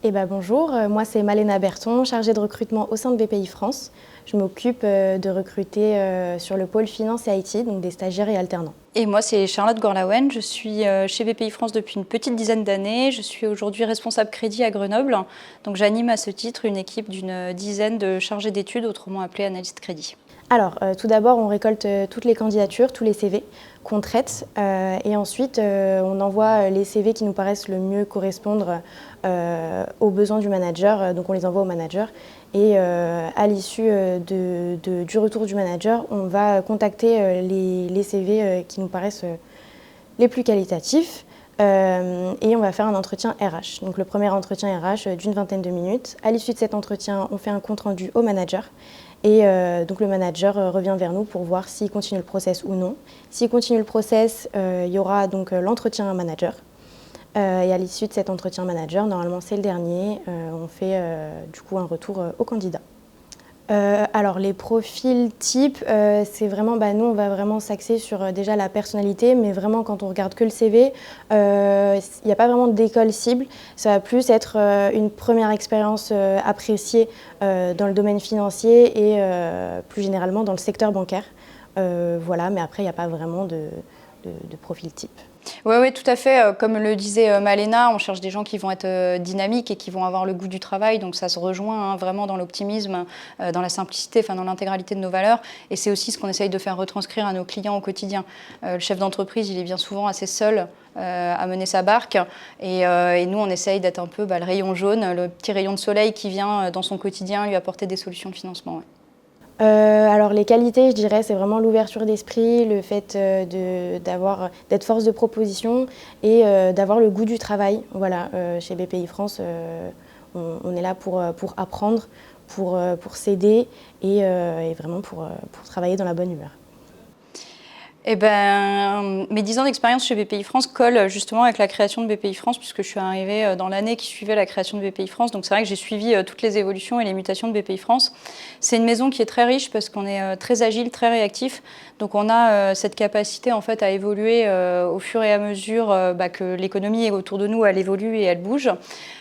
Bonjour, moi c'est Malena Berton, chargée de recrutement au sein de BPI France. Je m'occupe de recruter sur le pôle finance et IT, donc des stagiaires et alternants. Et moi, c'est Charlotte Gorlawen. Je suis chez BPI France depuis une petite dizaine d'années. Je suis aujourd'hui responsable crédit à Grenoble. Donc, j'anime à ce titre une équipe d'une dizaine de chargés d'études, autrement appelés analystes crédit. Alors, tout d'abord, on récolte toutes les candidatures, tous les CV qu'on traite et ensuite on envoie les CV qui nous paraissent le mieux correspondre aux besoins du manager. Donc, on les envoie au manager et à l'issue du retour du manager, on va contacter les CV qui nous paraissent les plus qualitatifs. Et on va faire un entretien RH. Donc le premier entretien RH d'une vingtaine de minutes. À l'issue de cet entretien, on fait un compte rendu au manager. Et donc le manager revient vers nous pour voir s'il continue le process ou non. S'il continue le process, il y aura donc l'entretien manager. Et à l'issue de cet entretien manager, normalement c'est le dernier, on fait du coup un retour au candidat. Alors les profils types, c'est vraiment, nous on va vraiment s'axer sur déjà la personnalité, mais vraiment quand on regarde que le CV, il n'y a pas vraiment d'école cible, ça va plus être une première expérience appréciée dans le domaine financier et plus généralement dans le secteur bancaire. Voilà, mais après il n'y a pas vraiment de profil type. Oui, tout à fait. Comme le disait Malena, on cherche des gens qui vont être dynamiques et qui vont avoir le goût du travail. Donc ça se rejoint vraiment dans l'optimisme, dans la simplicité, dans l'intégralité de nos valeurs. Et c'est aussi ce qu'on essaye de faire retranscrire à nos clients au quotidien. Le chef d'entreprise, il est bien souvent assez seul à mener sa barque. Et nous, on essaye d'être un peu le rayon jaune, le petit rayon de soleil qui vient dans son quotidien lui apporter des solutions de financement. Ouais. Alors les qualités, je dirais, c'est vraiment l'ouverture d'esprit, le fait d'être force de proposition et d'avoir le goût du travail. Voilà, chez BPI France, on est là pour apprendre, pour s'aider et vraiment pour travailler dans la bonne humeur. Mes 10 ans d'expérience chez BPI France collent justement avec la création de BPI France, puisque je suis arrivée dans l'année qui suivait la création de BPI France. Donc c'est vrai que j'ai suivi toutes les évolutions et les mutations de BPI France. C'est une maison qui est très riche parce qu'on est très agile, très réactif. Donc on a cette capacité en fait à évoluer au fur et à mesure que l'économie autour de nous, elle évolue et elle bouge.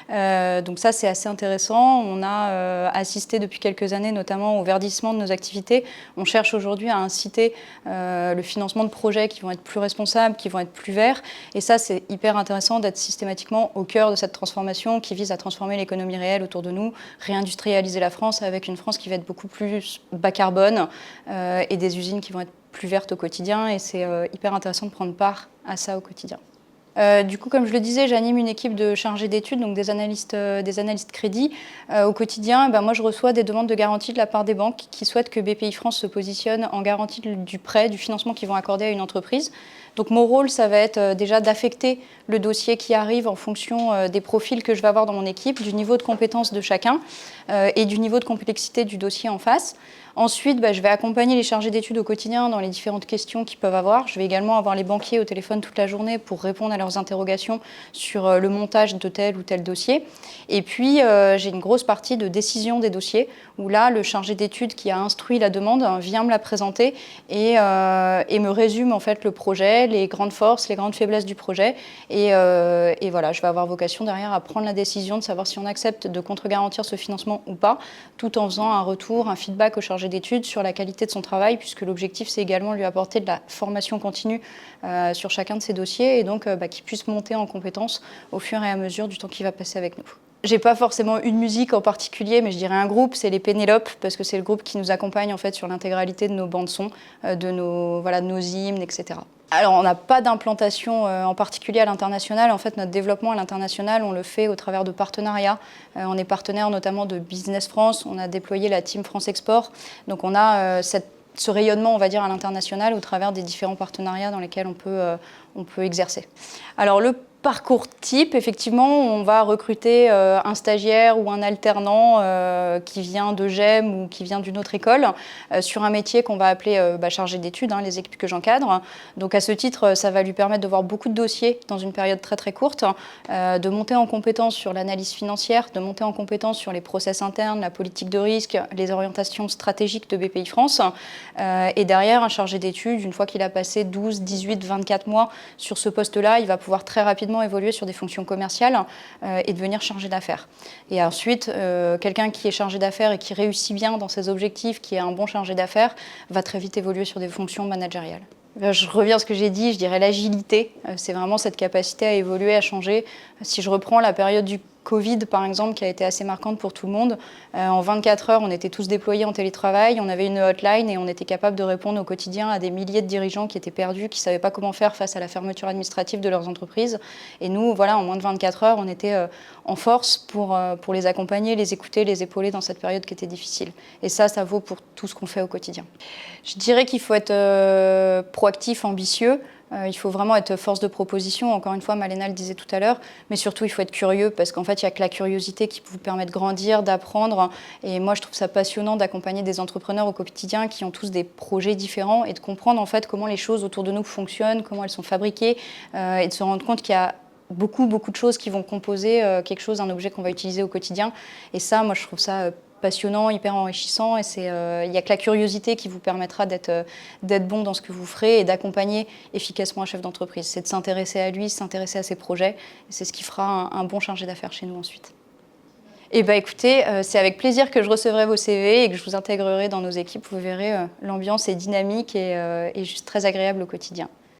Donc ça, c'est assez intéressant. On a assisté depuis quelques années notamment au verdissement de nos activités. On cherche aujourd'hui à inciter le financement de projets qui vont être plus responsables, qui vont être plus verts. Et ça, c'est hyper intéressant d'être systématiquement au cœur de cette transformation qui vise à transformer l'économie réelle autour de nous, réindustrialiser la France avec une France qui va être beaucoup plus bas carbone et des usines qui vont être plus vertes au quotidien. Et c'est hyper intéressant de prendre part à ça au quotidien. Du coup, comme je le disais, j'anime une équipe de chargés d'études, donc des analystes crédit. Au quotidien, moi, je reçois des demandes de garantie de la part des banques qui souhaitent que BPI France se positionne en garantie du prêt, du financement qu'ils vont accorder à une entreprise. Donc mon rôle, ça va être déjà d'affecter le dossier qui arrive en fonction des profils que je vais avoir dans mon équipe, du niveau de compétence de chacun et du niveau de complexité du dossier en face. Ensuite, je vais accompagner les chargés d'études au quotidien dans les différentes questions qu'ils peuvent avoir. Je vais également avoir les banquiers au téléphone toute la journée pour répondre à leurs interrogations sur le montage de tel ou tel dossier. Et puis, j'ai une grosse partie de décision des dossiers où là, le chargé d'études qui a instruit la demande vient me la présenter et me résume en fait le projet, les grandes forces, les grandes faiblesses du projet. Et voilà, je vais avoir vocation derrière à prendre la décision de savoir si on accepte de contre-garantir ce financement ou pas, tout en faisant un retour, un feedback au chargé d'études sur la qualité de son travail, puisque l'objectif, c'est également lui apporter de la formation continue sur chacun de ses dossiers et donc qu'il puisse monter en compétences au fur et à mesure du temps qu'il va passer avec nous. J'ai pas forcément une musique en particulier, mais je dirais un groupe, c'est les Pénélope, parce que c'est le groupe qui nous accompagne en fait sur l'intégralité de nos bandes-son, de nos hymnes, etc. Alors, on n'a pas d'implantation en particulier à l'international. En fait, notre développement à l'international, on le fait au travers de partenariats. On est partenaire notamment de Business France. On a déployé la Team France Export. Donc, on a ce rayonnement, on va dire, à l'international au travers des différents partenariats dans lesquels on peut exercer. Alors, le parcours type, effectivement, on va recruter un stagiaire ou un alternant qui vient de GEM ou qui vient d'une autre école sur un métier qu'on va appeler chargé d'études, les équipes que j'encadre. Donc à ce titre, ça va lui permettre de voir beaucoup de dossiers dans une période très très courte, de monter en compétence sur l'analyse financière, de monter en compétence sur les process internes, la politique de risque, les orientations stratégiques de BPI France. Et derrière, un chargé d'études, une fois qu'il a passé 12, 18, 24 mois sur ce poste-là, il va pouvoir très rapidement évoluer sur des fonctions commerciales et devenir chargé d'affaires. Et ensuite, quelqu'un qui est chargé d'affaires et qui réussit bien dans ses objectifs, qui est un bon chargé d'affaires, va très vite évoluer sur des fonctions managériales. Je reviens à ce que j'ai dit, je dirais l'agilité, c'est vraiment cette capacité à évoluer, à changer. Si je reprends la période du Covid, par exemple, qui a été assez marquante pour tout le monde, en 24 heures, on était tous déployés en télétravail, on avait une hotline et on était capable de répondre au quotidien à des milliers de dirigeants qui étaient perdus, qui ne savaient pas comment faire face à la fermeture administrative de leurs entreprises. Et nous, voilà, en moins de 24 heures, on était en force pour les accompagner, les écouter, les épauler dans cette période qui était difficile. Et ça vaut pour tout ce qu'on fait au quotidien. Je dirais qu'il faut être proactif, ambitieux. Il faut vraiment être force de proposition, encore une fois, Malena le disait tout à l'heure, mais surtout il faut être curieux parce qu'en fait il n'y a que la curiosité qui vous permet de grandir, d'apprendre. Et moi je trouve ça passionnant d'accompagner des entrepreneurs au quotidien qui ont tous des projets différents et de comprendre en fait comment les choses autour de nous fonctionnent, comment elles sont fabriquées et de se rendre compte qu'il y a beaucoup de choses qui vont composer quelque chose, un objet qu'on va utiliser au quotidien. Et ça, moi je trouve ça passionnant, hyper enrichissant, et il n'y a que la curiosité qui vous permettra d'être bon dans ce que vous ferez et d'accompagner efficacement un chef d'entreprise. C'est de s'intéresser à lui, s'intéresser à ses projets, et c'est ce qui fera un bon chargé d'affaires chez nous ensuite. Et écoutez, c'est avec plaisir que je recevrai vos CV et que je vous intégrerai dans nos équipes. Vous verrez, l'ambiance est dynamique et juste très agréable au quotidien.